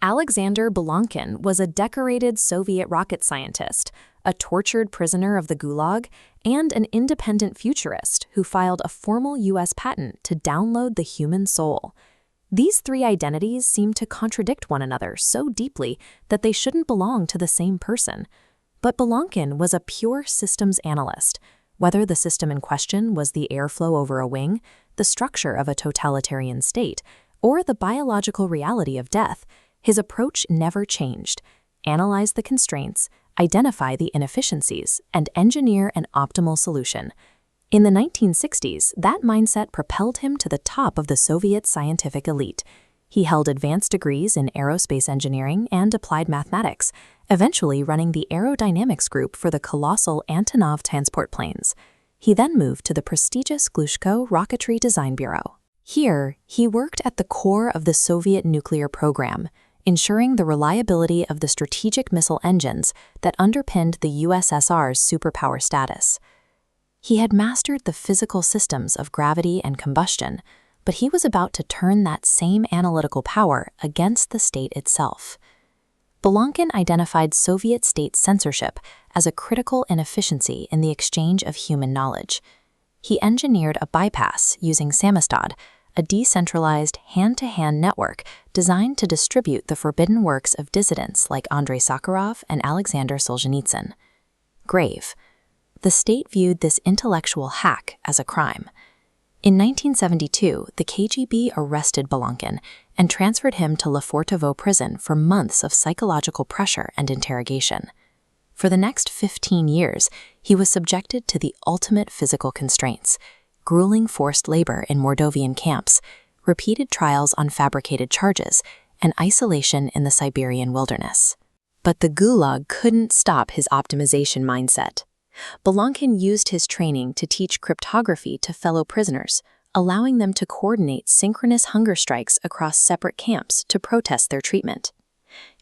Alexander Bolonkin was a decorated Soviet rocket scientist, a tortured prisoner of the Gulag, and an independent futurist who filed a formal U.S. patent to download the human soul. These three identities seem to contradict one another so deeply that they shouldn't belong to the same person. But Bolonkin was a pure systems analyst. Whether the system in question was the airflow over a wing, the structure of a totalitarian state, or the biological reality of death, his approach never changed. Analyze the constraints, identify the inefficiencies, and engineer an optimal solution. In the 1960s, that mindset propelled him to the top of the Soviet scientific elite. He held advanced degrees in aerospace engineering and applied mathematics, eventually running the aerodynamics group for the colossal Antonov transport planes. He then moved to the prestigious Glushko Rocketry Design Bureau. Here, he worked at the core of the Soviet nuclear program, ensuring the reliability of the strategic missile engines that underpinned the USSR's superpower status. He had mastered the physical systems of gravity and combustion, but he was about to turn that same analytical power against the state itself. Bolonkin identified Soviet state censorship as a critical inefficiency in the exchange of human knowledge. He engineered a bypass using Samizdat, a decentralized hand-to-hand network designed to distribute the forbidden works of dissidents like Andrei Sakharov and Alexander Solzhenitsyn. Grave. The state viewed this intellectual hack as a crime. In 1972, the KGB arrested Bolonkin and transferred him to Lefortovo prison for months of psychological pressure and interrogation. For the next 15 years, he was subjected to the ultimate physical constraints: grueling forced labor in Mordovian camps, repeated trials on fabricated charges, and isolation in the Siberian wilderness. But the Gulag couldn't stop his optimization mindset. Bolonkin used his training to teach cryptography to fellow prisoners, allowing them to coordinate synchronous hunger strikes across separate camps to protest their treatment.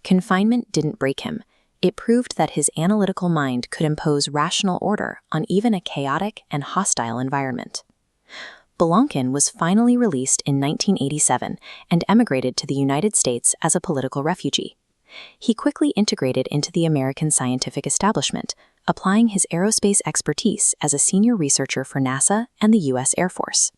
Confinement didn't break him. It proved that his analytical mind could impose rational order on even a chaotic and hostile environment. Bolonkin was finally released in 1987 and emigrated to the United States as a political refugee. He quickly integrated into the American scientific establishment, applying his aerospace expertise as a senior researcher for NASA and the U.S. Air Force.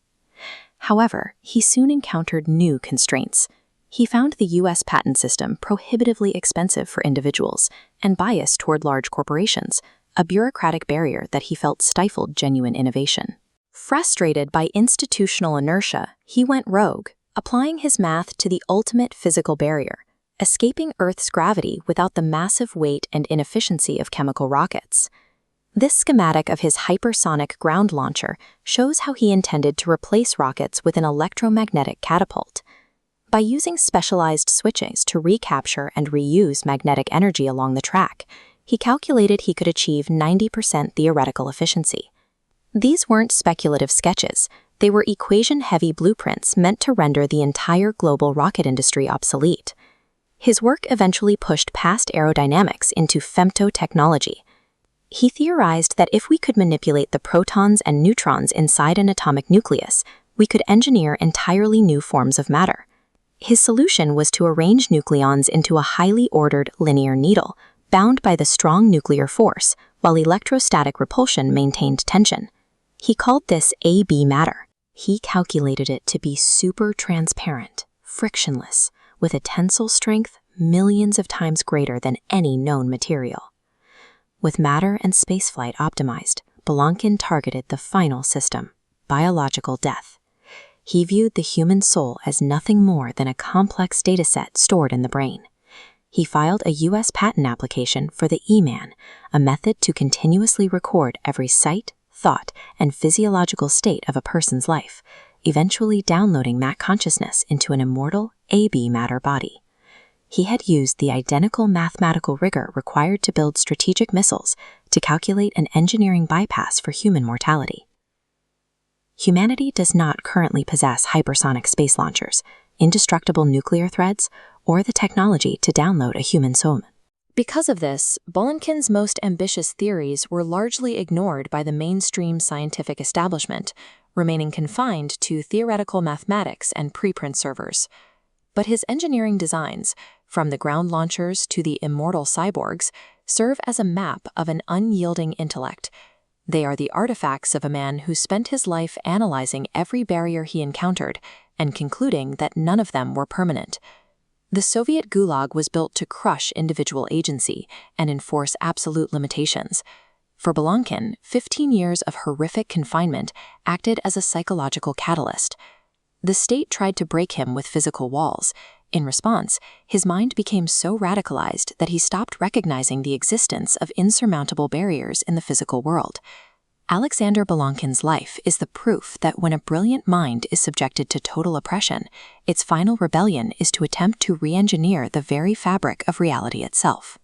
However, he soon encountered new constraints. He found the U.S. patent system prohibitively expensive for individuals and biased toward large corporations, a bureaucratic barrier that he felt stifled genuine innovation. Frustrated by institutional inertia, he went rogue, applying his math to the ultimate physical barrier, escaping Earth's gravity without the massive weight and inefficiency of chemical rockets. This schematic of his hypersonic ground launcher shows how he intended to replace rockets with an electromagnetic catapult. By using specialized switches to recapture and reuse magnetic energy along the track, he calculated he could achieve 90% theoretical efficiency. These weren't speculative sketches. They were equation-heavy blueprints meant to render the entire global rocket industry obsolete. His work eventually pushed past aerodynamics into femtotechnology. He theorized that if we could manipulate the protons and neutrons inside an atomic nucleus, we could engineer entirely new forms of matter. His solution was to arrange nucleons into a highly ordered linear needle, bound by the strong nuclear force, while electrostatic repulsion maintained tension. He called this AB matter. He calculated it to be super transparent, frictionless, with a tensile strength millions of times greater than any known material. With matter and spaceflight optimized, Bolonkin targeted the final system: biological death. He viewed the human soul as nothing more than a complex dataset stored in the brain. He filed a U.S. patent application for the E-Man, a method to continuously record every sight, thought, and physiological state of a person's life, eventually downloading that consciousness into an immortal AB matter body. He had used the identical mathematical rigor required to build strategic missiles to calculate an engineering bypass for human mortality. Humanity does not currently possess hypersonic space launchers, indestructible nuclear threads, or the technology to download a human soul. Because of this, Bolonkin's most ambitious theories were largely ignored by the mainstream scientific establishment, remaining confined to theoretical mathematics and preprint servers. But his engineering designs, from the ground launchers to the immortal cyborgs, serve as a map of an unyielding intellect. They are the artifacts of a man who spent his life analyzing every barrier he encountered and concluding that none of them were permanent. The Soviet Gulag was built to crush individual agency and enforce absolute limitations. For Bolonkin, 15 years of horrific confinement acted as a psychological catalyst. The state tried to break him with physical walls. In response, his mind became so radicalized that he stopped recognizing the existence of insurmountable barriers in the physical world. Alexander Bolonkin's life is the proof that when a brilliant mind is subjected to total oppression, its final rebellion is to attempt to re-engineer the very fabric of reality itself.